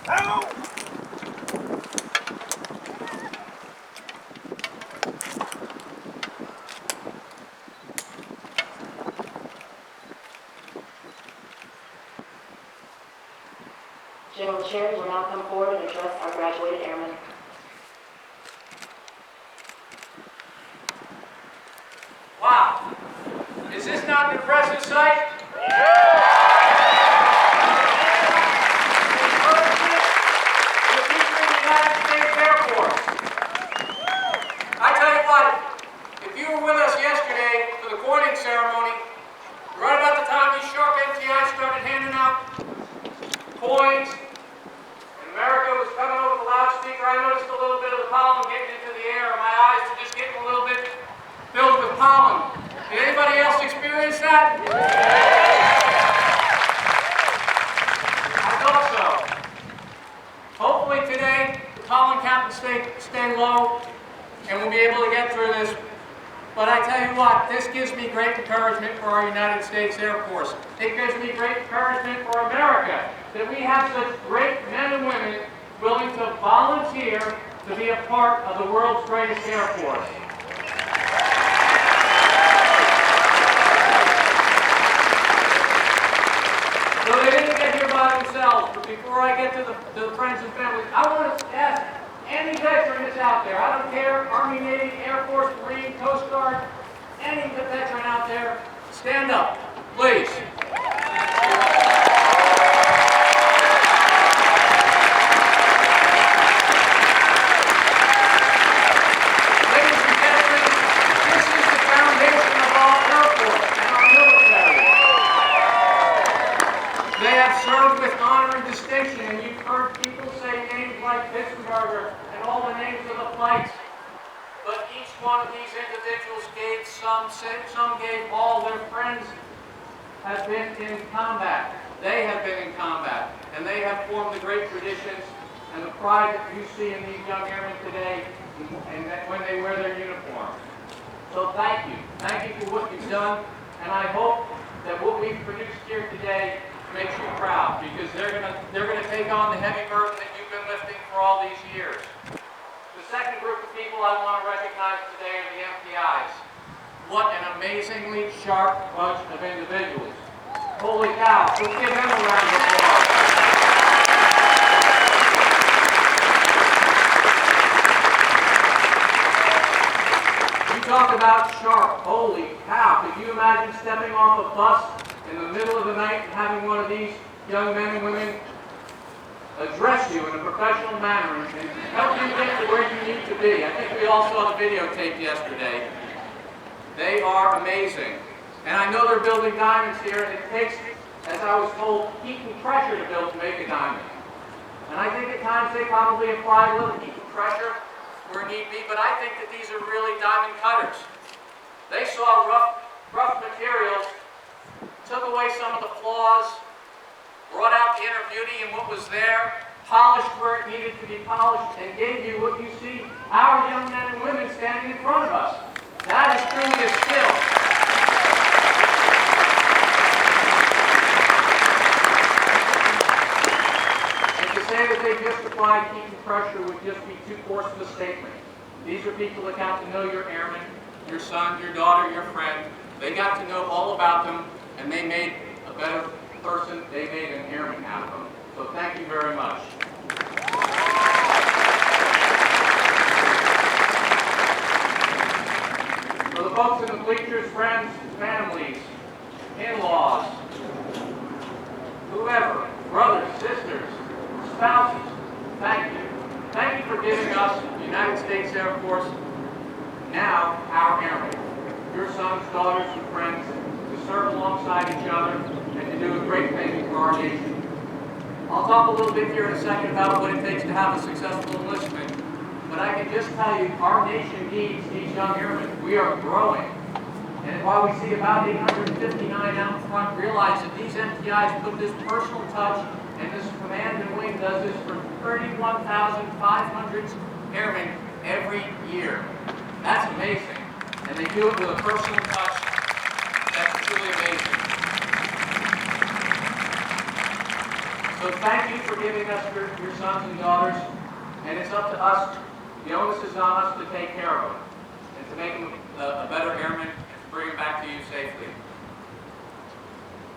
General Chair will now come forward and address our graduated airmen. Wow! Is this not an impressive sight? Ceremony, right about the time these sharp MTIs started handing out coins, and America was coming over the loudspeaker, I noticed a little bit of the pollen getting into the air, and my eyes were just getting a little bit filled with pollen. Did anybody else experience that? I thought so. Hopefully today, the pollen count will stay low, and we'll be able to get through this. But I tell you what, this gives me great encouragement for our United States Air Force. It gives me great encouragement for America that we have such great men and women willing to volunteer to be a part of the world's greatest Air Force. So they didn't get here by themselves, but before I get to the friends and family, I want to ask any veteran that's out there, I don't care, Army, Navy, Air Force, Marine, Coast Guard, any veteran out there, stand up, please. Ladies and gentlemen, this is the foundation of all Air Force and our military. They have served with honor and distinction, and you've heard people say names like Pittsburgher and all the names of the flights. But each one of these individuals gave some gave all. Their friends have been in combat. They have been in combat, and they have formed the great traditions and the pride that you see in these young airmen today, and that when they wear their uniforms. So thank you for what you've done, and I hope that what we've produced here today makes you proud, because they're gonna take on the heavy burden that you've been lifting for all these years. The second group of people I want to recognize today are the MPIs. What an amazingly sharp bunch of individuals. Holy cow, let's give them a round of applause. You talk about sharp, holy cow. Could you imagine stepping off a bus in the middle of the night and having one of these young men and women address you in a professional manner and help you get to where you need to be? I think we all saw the videotape yesterday. They are amazing. And I know they're building diamonds here, and it takes, as I was told, heat and pressure to make a diamond. And I think at times they probably apply a little heat and pressure where need be, but I think that these are really diamond cutters. They saw rough materials, took away some of the flaws, brought out the inner beauty in what was there, polished where it needed to be polished, and gave you what you see our young men and women standing in front of us. That is truly a skill. And to say that they just applied heat and pressure would just be too coarse of a statement. These are people that got to know your airman, your son, your daughter, your friend. They got to know all about them, and they made a better person. They made an airman out of them. So thank you very much. For the folks in the bleachers, friends, families, in-laws, whoever, brothers, sisters, spouses, thank you. Thank you for giving us, the United States Air Force, now our airmen, your sons, daughters, and friends, to serve alongside each other and to do a great thing for our nation. I'll talk a little bit here in a second about what it takes to have a successful enlistment, but I can just tell you our nation needs these young airmen. We are growing. And while we see about 859 out front, realize that these MTIs put this personal touch, and this command and wing does this for 31,500 airmen every year. That's amazing. And they do it with a personal touch. That's truly amazing. So So thank you for giving us your sons and daughters, and it's up to us. The onus is on us to take care of them and to make them a better airman and to bring them back to you safely.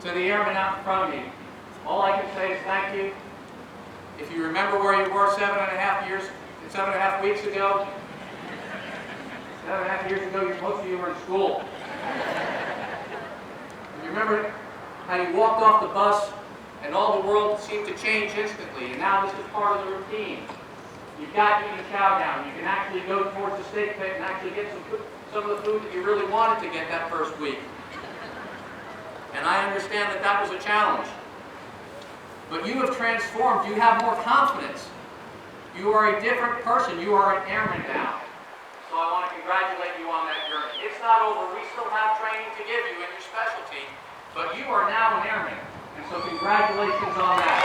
To the airmen out in front of me, all I can say is thank you. If you remember where you were 7.5 weeks ago, 7.5 years ago, most of you were in school. If you remember how you walked off the bus and all the world seemed to change instantly, and now this is part of the routine. You've got eaten chow down. You can actually go towards the steak pit and actually get some of the food that you really wanted to get that first week. And I understand that that was a challenge. But you have transformed. You have more confidence. You are a different person. You are an airman now. So I want to congratulate you on that journey. It's not over. We still have training to give you in your specialty, but you are now an airman. And so congratulations on that.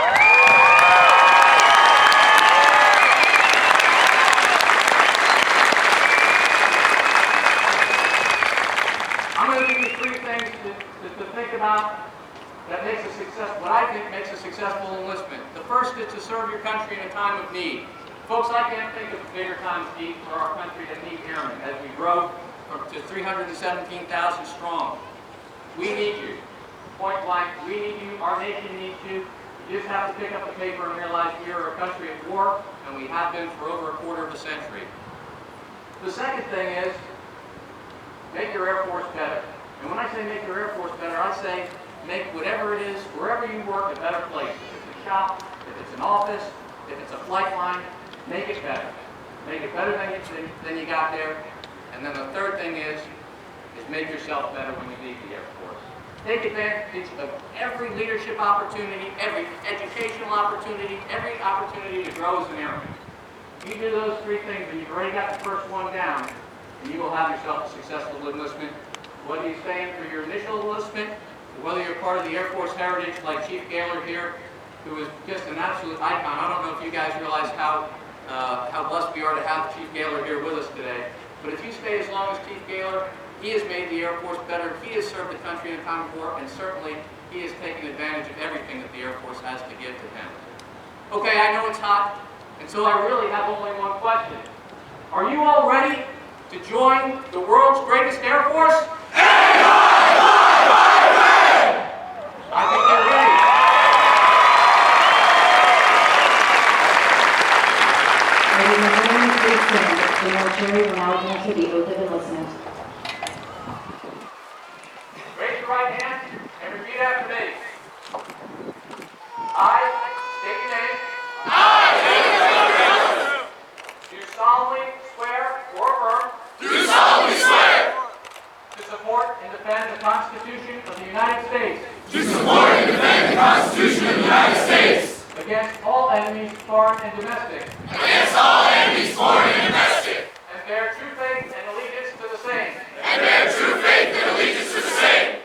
I'm going to give you 3 things to think about that makes a what I think makes a successful enlistment. The first is to serve your country in a time of need. Folks, I can't think of a bigger time of need for our country than need airmen as we grow to 317,000 strong. We need you. Point blank, we need you. Our nation needs you. You just have to pick up the paper and realize we are a country at war, and we have been for over a quarter of a century. The second thing is, make your Air Force better. And when I say make your Air Force better, I say make whatever it is, wherever you work, a better place. If it's a shop, if it's an office, if it's a flight line, make it better. Make it better than you got there. And then the third thing is make yourself better when you leave the Air Force. Take advantage of every leadership opportunity, every educational opportunity, every opportunity to grow as an airman. You do those 3 things and you've already got the first one down, and you will have yourself a successful enlistment. Whether you stay in for your initial enlistment, or whether you're part of the Air Force heritage like Chief Gaylor here, who is just an absolute icon. I don't know if you guys realize how blessed we are to have Chief Gaylor here with us today. But if you stay as long as Chief Gaylor, he has made the Air Force better. He has served the country in time of war, and certainly he has taken advantage of everything that the Air Force has to give to him. Okay, I know it's hot, and so I really have only one question. Are you all ready to join the world's greatest Air Force? I think they're ready. Ladies and gentlemen, please stand. General Cherry will now administer the oath of enlistment. Raise your right hand and repeat after me. I state your name. I, David Williams, Do solemnly swear or affirm do solemnly swear to support and defend the Constitution of the United States to support and defend the Constitution of the United States against all enemies, foreign and domestic, against all enemies, foreign and domestic, and bear true faith and allegiance to the same, and bear true faith and allegiance to the same,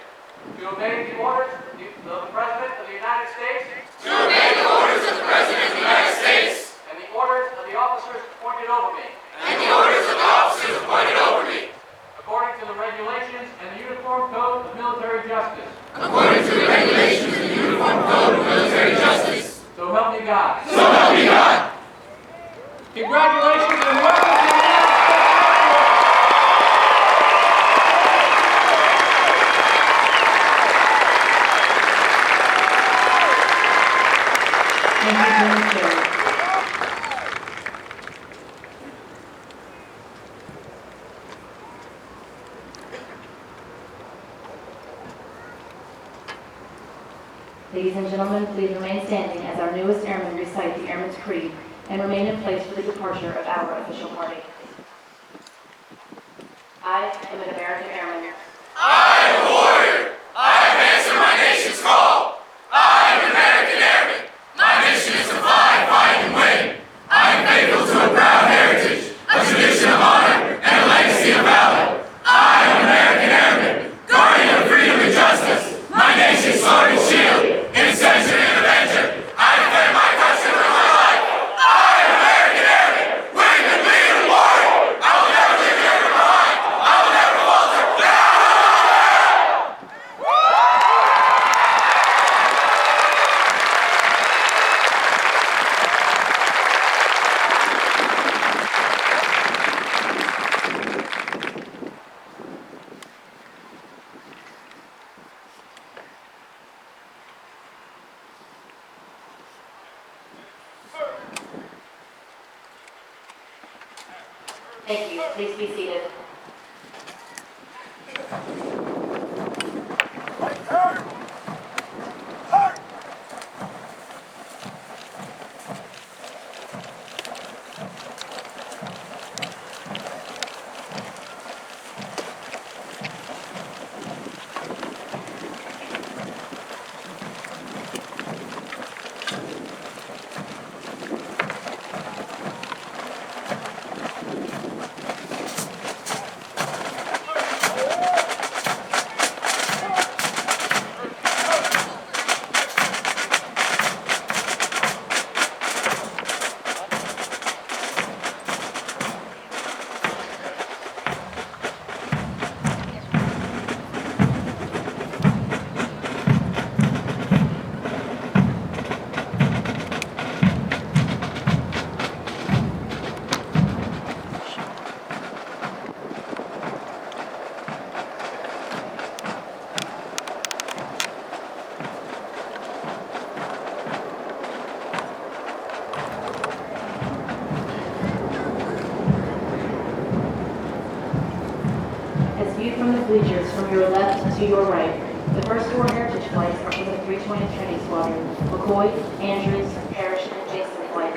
to obey the orders of the President of the United States to obey the orders of the President of the United States, and the orders of the officers appointed over me, and the orders of the officers appointed over me, according to the regulations and the Uniform Code of Military Justice. according to the regulations of the Uniform Code of Military Justice. So help me God. So help me God. Congratulations and welcome to the United States. Thank you, General Cherry. Ladies and gentlemen, please remain standing as our newest airmen recite the Airman's Creed and remain in place for the departure of our official party. I am an American airman. I am a warrior. I have answered my nation's call. I am an American airman. My mission is to fly, fight, and win. I am faithful to a proud heritage, a tradition of honor, and a legacy of valor. I am an American airman, guardian of freedom and justice. My nation's sword and shield, insurgent and avenger. I defend my country with my life. I am an American airman, willing to bleed and warrior. I will never leave the airman behind. I will never falter. Thank you. Please be seated. As viewed from the bleachers from your left to your right, the first four heritage flights are from the 320th Training Squadron, McCoy, Andrews, Parrish, and Jason flight.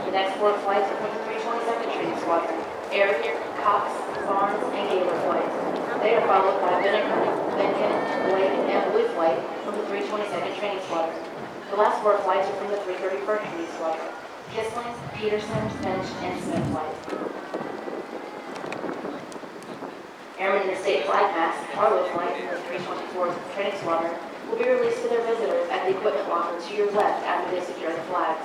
The next four flights are from the 322nd Training Squadron, Eric, Cox, Barnes, and Gaylor flights. They are followed by Benkin, Blake, and Blue flight from the 322nd Training Squadron. The last four flights are from the 331st Training Squadron, Kissling, Peterson, Finch, and Smith flights. Airmen Interstate Flag Mast, Harlow flight from the 324th Training Squadron, will be released to their visitors at the equipment locker to your left after they secure the flags.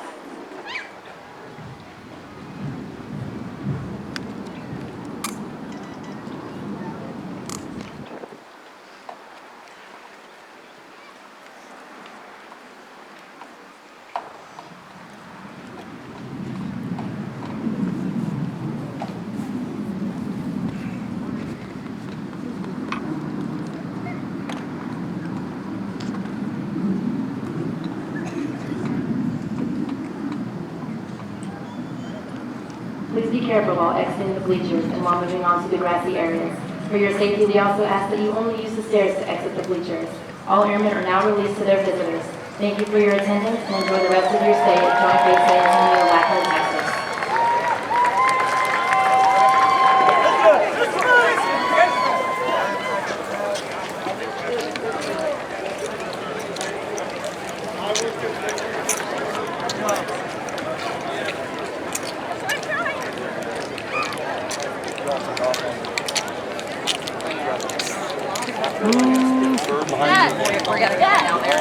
Please be careful while exiting the bleachers and while moving on to the grassy areas. For your safety, we also ask that you only use the stairs to exit the bleachers. All airmen are now released to their visitors. Thank you for your attendance and enjoy the rest of your stay at Joint Base Lackland, Texas. We're gonna go down there.